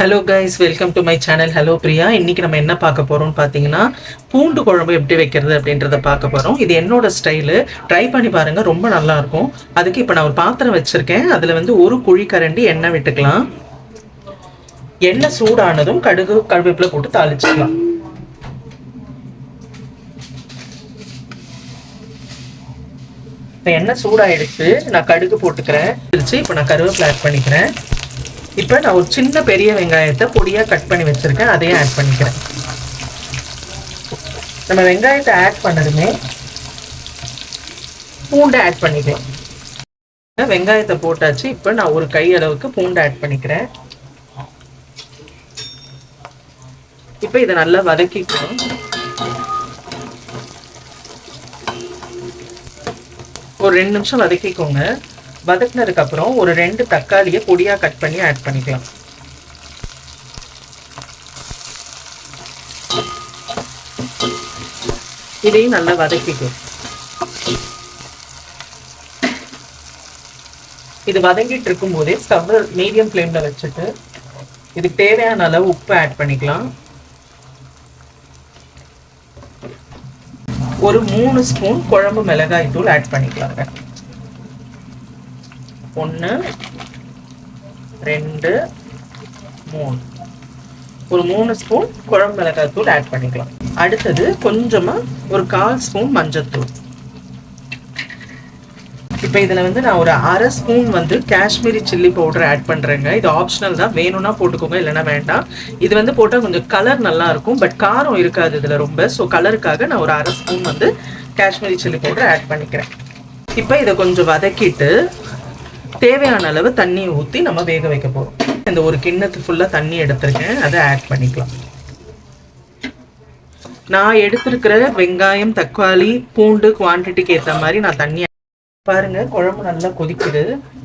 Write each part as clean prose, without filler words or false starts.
Hello guys, welcome to my channel. Hello Priya. இன்னைக்கு நம்ம என்ன பார்க்க போறோம்னு பார்த்தீங்கன்னா, பூண்டு குழம்பு எப்படி வைக்கிறது அப்படின்றத பார்க்க போறோம். இது என்னோட ஸ்டைலு. ட்ரை பண்ணி பாருங்க, ரொம்ப நல்லா இருக்கும். அதுக்கு இப்போ நான் ஒரு பாத்திரம் வச்சிருக்கேன். அதில் வந்து ஒரு குழிக்கரண்டி எண்ணெய் விட்டுக்கலாம். எண்ணெய் சூடானதும் கடுகு கருவேப்பிலை போட்டு தாளிச்சுக்கலாம். இப்போ எண்ணெய் சூடாயிடுச்சு, நான் கடுகு போட்டுக்கிறேன். இப்போ நான் கருவேப்பிலை ஆட் பண்ணிக்கிறேன். இப்போ நான் ஒரு சின்ன பெரிய வெங்காயத்தை பொடியாக கட் பண்ணி வச்சுருக்கேன், அதையும் ஆட் பண்ணிக்கிறேன். நம்ம வெங்காயத்தை ஆட் பண்ணதுமே பூண்டை ஆட் பண்ணிக்கலாம். வெங்காயத்தை போட்டாச்சு. இப்போ நான் ஒரு கை அளவுக்கு பூண்டை ஆட் பண்ணிக்கிறேன். இப்போ இதை நல்லா வதக்கிக்கணும். ஒரு 2 நிமிஷம் வதக்கிக்கோங்க. வதக்கினதுக்கு அப்புறம் ஒரு 2 தக்காளியை பொடியா கட் பண்ணி ஆட் பண்ணிக்கலாம். இதையும் நல்லா வதக்கிக்கும். இது வதங்கிட்டு இருக்கும் போதே ஸ்டவ் மீடியம் ஃப்ளேம்ல வச்சுட்டு இதுக்கு தேவையான அளவு உப்பு ஆட் பண்ணிக்கலாம். ஒரு 3 ஸ்பூன் குழம்பு மிளகாய் தூள் ஆட் பண்ணிக்கலாங்க. 1 2 3 ஒரு 3 ஸ்பூன் குழம்பு மிளகாய் தூள் ஆட் பண்ணிக்கலாம். அடுத்தது கொஞ்சமா ஒரு 1/4 ஸ்பூன் மஞ்சள்தூள். இப்போ இதில் வந்து நான் ஒரு 1/2 ஸ்பூன் வந்து காஷ்மீரி சில்லி பவுடர் ஆட் பண்ணுறேங்க. இது ஆப்ஷனல் தான், வேணும்னா போட்டுக்கோங்க, இல்லைன்னா வேண்டாம். இது வந்து போட்டால் கொஞ்சம் கலர் நல்லா இருக்கும், பட் காரம் இருக்காது இதில் ரொம்ப. ஸோ கலருக்காக நான் ஒரு 1/2 ஸ்பூன் வந்து காஷ்மீரி சில்லி பவுடர் ஆட் பண்ணிக்கிறேன். இப்போ இதை கொஞ்சம் வதக்கிட்டு தேவையான அளவு தண்ணியை ஊற்றி நம்ம வேக வைக்க போகிறோம். இந்த ஒரு கிண்ணத்துக்கு ஃபுல்லாக தண்ணி எடுத்துருக்கேன், அதை ஆட் பண்ணிக்கலாம். நான் எடுத்துருக்கிற வெங்காயம், தக்காளி, பூண்டு குவான்டிட்டிக்கு ஏற்ற மாதிரி நான் தண்ணி பாருங்க. குழம்பு நல்லா கொதிக்குது.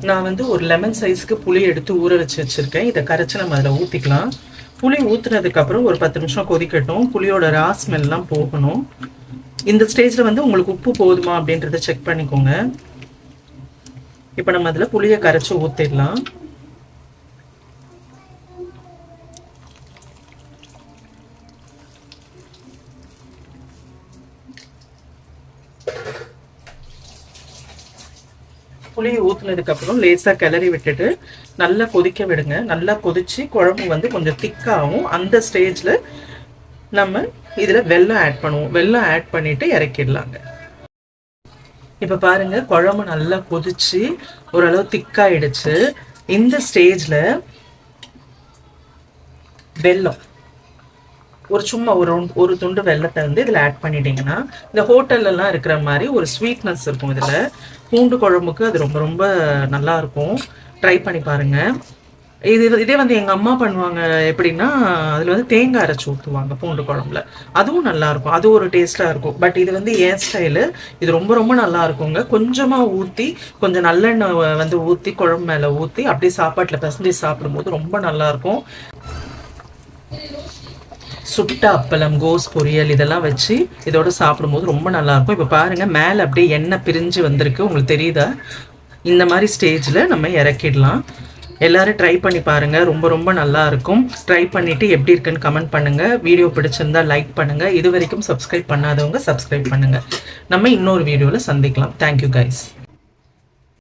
நான் வந்து ஒரு லெமன் சைஸ்க்கு புளி எடுத்து ஊற வச்சிருக்கேன். இதை கரைச்சி நம்ம அதில் ஊற்றிக்கலாம். புளி ஊற்றுனதுக்கு அப்புறம் ஒரு 10 நிமிஷம் கொதிக்கட்டும். புளியோட ரா ஸ்மெல்லாம் போகணும். இந்த ஸ்டேஜில் வந்து உங்களுக்கு உப்பு போதுமா அப்படின்றத செக் பண்ணிக்கோங்க. இப்போ நம்ம அதில் புளியை கரைச்சி ஊற்றிடலாம். புளியை ஊற்றுனதுக்கு அப்புறம் லேசாக கிளறி விட்டுட்டு நல்லா கொதிக்க விடுங்க. நல்லா கொதிச்சு குழம்பு வந்து கொஞ்சம் திக்காகும். அந்த ஸ்டேஜில் நம்ம இதில் வெல்லம் ஆட் பண்ணுவோம். வெல்லம் ஆட் பண்ணிட்டு இறக்கிடலாங்க. இப்போ பாருங்க, குழம்பு நல்லா கொதிச்சு ஓரளவு திக்காயிடுச்சு. இந்த ஸ்டேஜில் வெல்லம் சும்மா ஒரு துண்டு வெல்லத்தை வந்து இதில் ஆட் பண்ணிட்டீங்கன்னா இந்த ஹோட்டல்லலாம் இருக்கிற மாதிரி ஒரு ஸ்வீட்னஸ் இருக்கும். இதில் பூண்டு குழம்புக்கு அது ரொம்ப ரொம்ப நல்லா இருக்கும். ட்ரை பண்ணி பாருங்க. இதே வந்து எங்கள் அம்மா பண்ணுவாங்க. எப்படின்னா அதில் வந்து தேங்காய் அரைச்சி ஊற்றுவாங்க பூண்டு குழம்புல. அதுவும் நல்லாயிருக்கும், அது ஒரு டேஸ்ட்டாக இருக்கும். பட் இது வந்து என் ஸ்டைலு. இது ரொம்ப ரொம்ப நல்லா இருக்குங்க. கொஞ்சமாக ஊற்றி கொஞ்சம் நல்லெண்ணெய் வந்து ஊற்றி குழம்பு மேலே ஊற்றி அப்படியே சாப்பாட்டில் பிசைஞ்சு சாப்பிடும்போது ரொம்ப நல்லாயிருக்கும். சுட்ட அப்பளம், கோஸ் பொரியல் இதெல்லாம் வச்சு இதோட சாப்பிடும்போது ரொம்ப நல்லாயிருக்கும். இப்போ பாருங்கள், மேலே அப்படியே எண்ணெய் பிரிஞ்சு வந்திருக்கு, உங்களுக்கு தெரியுதா? இந்த மாதிரி ஸ்டேஜில் நம்ம இறக்கிடலாம். எல்லாரும் ட்ரை பண்ணி பாருங்கள், ரொம்ப ரொம்ப நல்லா இருக்கும். ட்ரை பண்ணிவிட்டு எப்படி இருக்குன்னு கமெண்ட் பண்ணுங்கள். வீடியோ பிடிச்சிருந்தா லைக் பண்ணுங்கள். இது வரைக்கும் சப்ஸ்கிரைப் பண்ணாதவங்க சப்ஸ்கிரைப் பண்ணுங்கள். நம்ம இன்னொரு வீடியோவில் சந்திக்கலாம். Thank you guys.